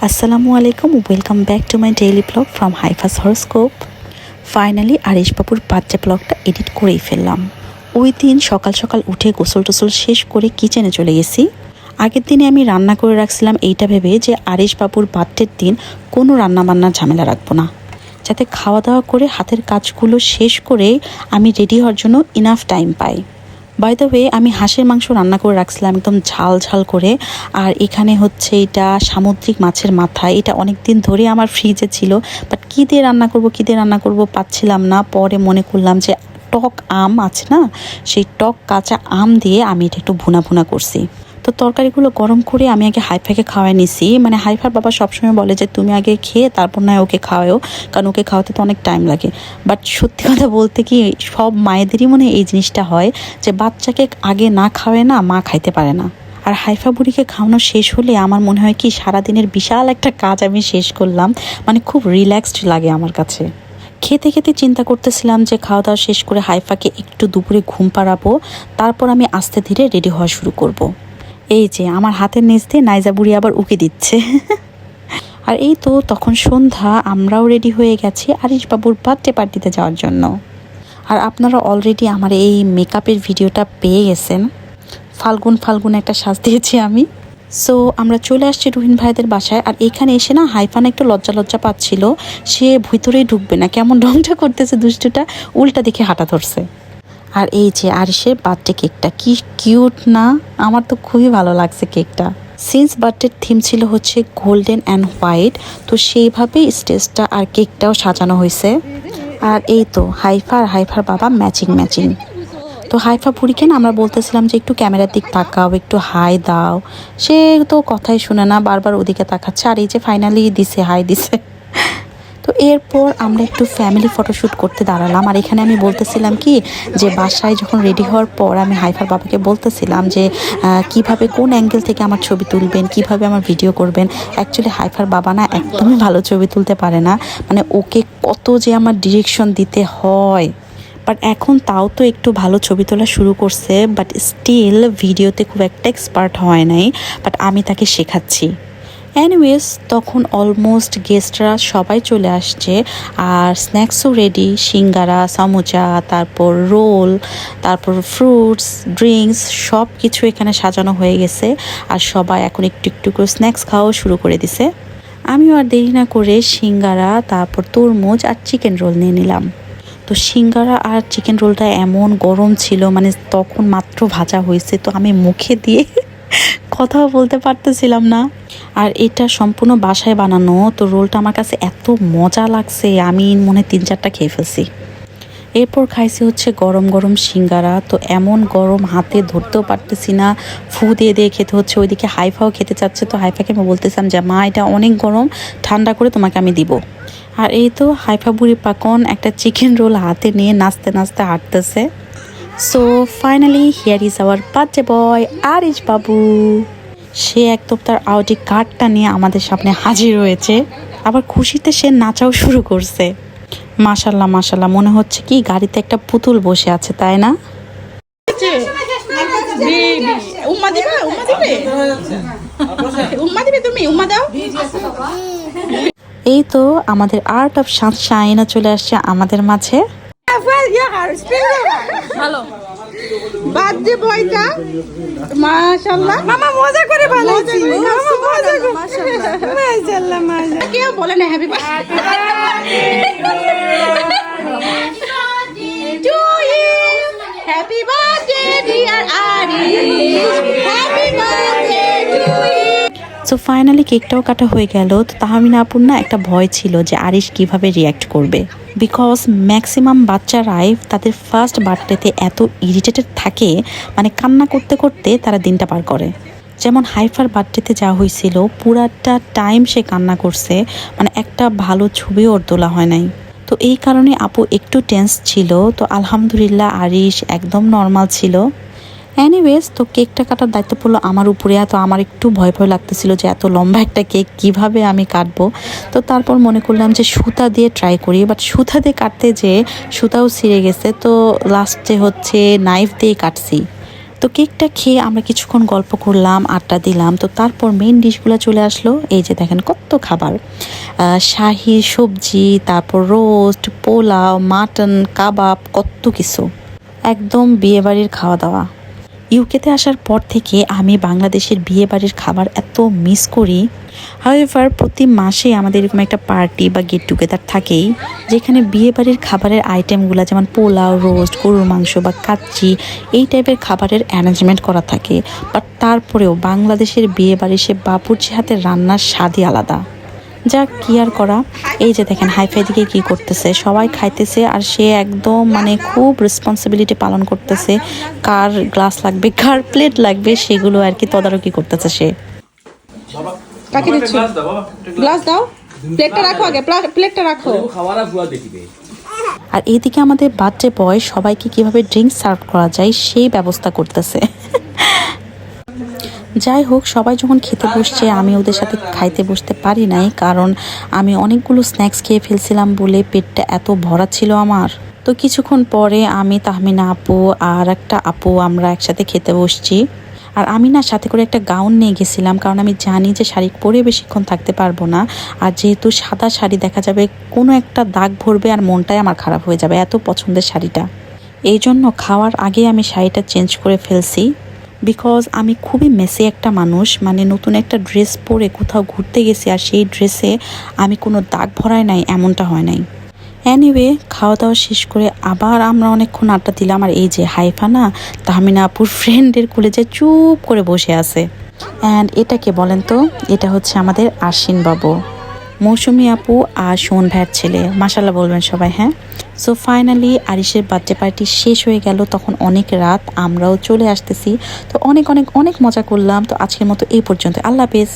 আসসালামু আলাইকুম, welcome back to my daily blog from হাইফাস হরস্কোপ। ফাইনালি আরিশ বাবুর বার্থডে ব্লগটা এডিট করেই ফেললাম। ওই দিন সকাল সকাল উঠে গোসল টোসল শেষ করে কিচেনে চলে গেছি। আগের দিনে আমি রান্না করে রাখছিলাম এইটা ভেবে যে আরিশ বাবুর বার্থডের দিন কোনো রান্নাবান্নার ঝামেলা রাখবো না, যাতে খাওয়া দাওয়া করে হাতের কাজগুলো শেষ করে আমি রেডি হওয়ার জন্য ইনাফ টাইম পাই। বাই দ্য ওয়ে, আমি হাঁসের মাংস রান্না করে রাখছিলাম একদম ঝাল ঝাল করে। আর এখানে হচ্ছে এটা সামুদ্রিক মাছের মাথা। এটা অনেক দিন ধরে আমার ফ্রিজে ছিল, বাট কী দিয়ে রান্না করব পাচ্ছিলাম না। পরে মনে করলাম যে টক আম আছে না, সেই টক কাঁচা আম দিয়ে আমি এটা একটু ভুনা ভুনা করছি। তো তরকারিগুলো গরম করে আমি আগে হাইফাকে খাওয়াই নিছি। মানে হাইফার বাবা সবসময় বলে যে তুমি আগে খেয়ে তারপর নয় ওকে খাওয়াও, কারণ ওকে খাওয়াতে তো অনেক টাইম লাগে। বাট সত্যি কথা বলতে কি, সব মায়েদেরই মনে এই জিনিসটা হয় যে বাচ্চাকে আগে না খাওয়ায় না মা খাইতে পারে না। আর হাইফা বুড়িকে খাওয়ানো শেষ হলে আমার মনে হয় কি সারাদিনের বিশাল একটা কাজ আমি শেষ করলাম, মানে খুব রিল্যাক্সড লাগে আমার কাছে। খেতে খেতে চিন্তা করতেছিলাম যে খাওয়া দাওয়া শেষ করে হাইফাকে একটু দুপুরে ঘুম পাড়াবো, তারপর আমি আস্তে ধীরে রেডি হওয়া শুরু করব। এই যে আমার হাতের নিচ দিয়ে নাইজা বুড়ি আবার উকি দিচ্ছে। আর এই তো তখন সন্ধ্যা, আমরাও রেডি হয়ে গেছি আরিশ বাবুর বার্থডে পার্টিতে যাওয়ার জন্য। আর আপনারা অলরেডি আমার এই মেকআপের ভিডিওটা পেয়ে গেছেন। ফাল্গুন একটা সাজ দিয়েছি আমি। সো আমরা চলে আসছি রুহিন ভাইদের বাসায়। আর এখানে এসে না হাইফান একটু লজ্জা পাচ্ছিল, সে ভিতরেই ঢুকবে না, কেমন রংটা করতেছে দুষ্টুটা, উল্টা দেখে হাঁটা ধরছে। আর এই যে আরিশের বার্থডে কেকটা কি কিউট না, আমার তো খুবই ভালো লাগছে কেকটা। সিন্স বার্থডের থিম ছিল হচ্ছে গোল্ডেন অ্যান্ড হোয়াইট, তো সেইভাবেই স্টেজটা আর কেকটাও সাজানো হয়েছে। আর এই তো হাইফার বাবা ম্যাচিং। তো হাইফা বুড়িকে না আমরা বলতেছিলাম যে একটু ক্যামেরার দিক তাকাও, একটু হাই দাও। সে তো কথাই শুনে না, বারবার ওদিকে তাকাচ্ছে। আর এই যে ফাইনালি দিছে, হাই দিছে। তো এরপর আমরা একটু ফ্যামিলি ফটোশ্যুট করতে দাঁড়ালাম। আর এখানে আমি বলতেছিলাম কি যে বাসায় যখন রেডি হওয়ার পর আমি হাইফার বাবাকে বলতেছিলাম যে কিভাবে কোন অ্যাঙ্গেল থেকে আমার ছবি তুলবেন, কিভাবে আমার ভিডিও করবেন। অ্যাকচুয়ালি হাইফার বাবা না একদমই ভালো ছবি তুলতে পারে না, মানে ওকে কত যে আমার ডিরেকশন দিতে হয়। বাট এখন তাও তো একটু ভালো ছবি তোলা শুরু করছে, বাট স্টিল ভিডিওতে খুব একটা এক্সপার্ট হয় নাই, বাট আমি তাকে শেখাচ্ছি। এনিওয়েজ তখন অলমোস্ট গেস্টরা সবাই চলে আসছে, আর স্ন্যাক্সও রেডি, সিঙ্গারা, সামোচা, তারপর রোল, তারপর ফ্রুটস, ড্রিঙ্কস সব কিছু এখানে সাজানো হয়ে গেছে। আর সবাই এখন একটু করে স্ন্যাক্স খাওয়াও শুরু করে দিছে। আমিও আর দেরি না করে সিঙ্গারা, তারপর তরমুজ আর চিকেন রোল নিয়ে নিলাম। তো সিঙ্গারা আর চিকেন রোলটা এমন গরম ছিল, মানে তখন মাত্র ভাজা হয়েছে, তো আমি মুখে দিয়ে কথাও বলতে পারতেছিলাম না। আর এটা সম্পূর্ণ বাসায় বানানো, তো রোলটা আমার কাছে এত মজা লাগছে, আমি মনে 3-4টা খেয়ে ফেলছি। এরপর খাইছি হচ্ছে গরম সিঙ্গারা। তো এমন গরম হাতে ধরতেও পারতেছি না, ফু দিয়ে খেতে হচ্ছে। ওইদিকে হাইফাও খেতে চাচ্ছে, তো হাইফাকে আমি বলতেছিলাম যে মা এটা অনেক গরম, ঠান্ডা করে তোমাকে আমি দিব। আর এই তো হাইফা বুড়ি পাকন একটা চিকেন রোল হাতে নিয়ে নাচতে হাঁটতেছে। So finally here is our birthday boy Arish বাবু। সে একদম তার আউডি কার্ডটা নিয়ে আমাদের সামনে হাজির হয়েছে, আবার খুশিতে সে নাচাও শুরু করছে। মাশাল্লাহ মনে হচ্ছে কি গাড়িতে একটা পুতুল বসে আছে, তাই না? এই তো আমাদের আর্ট অফ সানশাইন চলে আসছে আমাদের মাঝে। ভালো বার্থডে বয়টা মাশাআল্লাহ, মামা মজা করে বানাইছি, মামা মজা করে মাশাআল্লাহ কেউ বলে না happy birthday to you, happy birthday dear Arish, happy birthday to you. So finally কেকটাও কাটা হয়ে গেল। তো তাহমিনা আপুর না একটা ভয় ছিল যে আরিশ কিভাবে রিয়্যাক্ট করবে, বিকজ ম্যাক্সিমাম বাচ্চারাই তাদের ফার্স্ট বার্থডেতে এত ইরিটেটেড থাকে, মানে কান্না করতে করতে তারা দিনটা পার করে। যেমন হাইফার বার্থডেতে যা হয়েছিল, পুরাটা টাইম সে কান্না করছে, মানে একটা ভালো ছবিও ওর তোলা হয় নাই। তো এই কারণে আপু একটু টেন্স ছিল। তো আলহামদুলিল্লাহ আরিশ একদম নর্মাল ছিল। এনিওয়েজ তো কেকটা কাটার দায়িত্ব পড়লো আমার উপরে। তো আমার একটু ভয় লাগতেছিল যে এত লম্বা একটা কেক কিভাবে আমি কাটবো। তো তারপর মনে করলাম যে সুতা দিয়ে ট্রাই করি, বাট সুতা দিয়ে কাটতে যে সুতাও ছিঁড়ে গেছে। তো লাস্টে হচ্ছে নাইফ দিয়ে কাটছি। তো কেকটা খেয়ে আমরা কিছুক্ষণ গল্প করলাম, আড্ডা দিলাম। তো তারপর মেইন ডিশগুলো চলে আসলো। এই যে দেখেন কত খাবার, শাহি সবজি, তারপর রোস্ট, পোলাও, মাটন, কাবাব, কত কিছু, একদম বিয়েবাড়ির খাওয়া দাওয়া। ইউকেতে আসার পর থেকে আমি বাংলাদেশের বিয়েবাড়ির খাবার এত মিস করি। হাউএভার প্রতি মাসে আমাদের এরকম একটা পার্টি বা গেট টুগেদার থাকেই, যেখানে বিয়েবাড়ির খাবারের আইটেমগুলো যেমন পোলাও, রোস্ট, গরুর মাংস বা কাচ্চি এই টাইপের খাবারের অ্যারেঞ্জমেন্ট করা থাকে। বাট তারপরেও বাংলাদেশের বিয়েবাড়ি সে বাবুর্চি হাতের রান্নার স্বাদই আলাদা। যা কি আর করা। এই যে দেখেন হাইফাই দিকে কি করতেছে, সবাই খাইতেছে আর সে একদম মানে খুব রেসপন্সিবিলিটি পালন করতেছে। কার গ্লাস লাগবে, কার প্লেট লাগবে, সেগুলো আর কি তদারকি করতেছে সে। কাকে দিচ্ছি? গ্লাস দাও, প্লেটটা রাখো আগে, প্লেটটা রাখো। আর এইদিকে আমাদের বার্থডে বয় সবাইকে কিভাবে ড্রিঙ্কস সার্ভ করা যায় সেই ব্যবস্থা করতেছে। যাই হোক, সবাই যখন খেতে বসছে আমি ওদের সাথে খাইতে বসতে পারি নাই, কারণ আমি অনেকগুলো স্ন্যাক্স খেয়ে ফেলছিলাম বলে পেটটা এত ভরা ছিল আমার। তো কিছুক্ষণ পরে আমি, তাহমিনা আপু আর একটা আপু আমরা একসাথে খেতে বসছি। আর আমি না সাথে করে একটা গাউন নিয়ে গেছিলাম, কারণ আমি জানি যে শাড়ি পরে বেশিক্ষণ থাকতে পারবো না। আর যেহেতু সাদা শাড়ি দেখা যাবে কোনো একটা দাগ ভরবে আর মনটাই আমার খারাপ হয়ে যাবে, এত পছন্দের শাড়িটা। এই জন্য খাওয়ার আগে আমি শাড়িটা চেঞ্জ করে ফেলছি। বিকজ আমি খুবই মেসি একটা মানুষ, মানে নতুন একটা ড্রেস পরে কোথাও ঘুরতে গেছি আর সেই ড্রেসে আমি কোনো দাগ ভরাই নাই, এমনটা হয় নাই। এনিওয়ে, খাওয়া দাওয়া শেষ করে আবার আমরা অনেকক্ষণ আড্ডা দিলাম। আর এই যে হাইফা না তাহমিনা আপুর ফ্রেন্ডের কোলে যে চুপ করে বসে আছে। অ্যান্ড এটা কে বলেন তো? এটা হচ্ছে আমাদের আশ্বিন বাবু, মৌসুমী আপু আর শোন ভাইয়ের ছেলে। মাশাল্লাহ বলবেন সবাই, হ্যাঁ। সো ফাইনালি আরিশের বার্থডে পার্টি শেষ হয়ে গেল, তখন অনেক রাত, আমরাও চলে আসতেছি। তো অনেক অনেক অনেক মজা করলাম। তো আজকের মতো এই পর্যন্ত, আল্লাহ হাফেজ।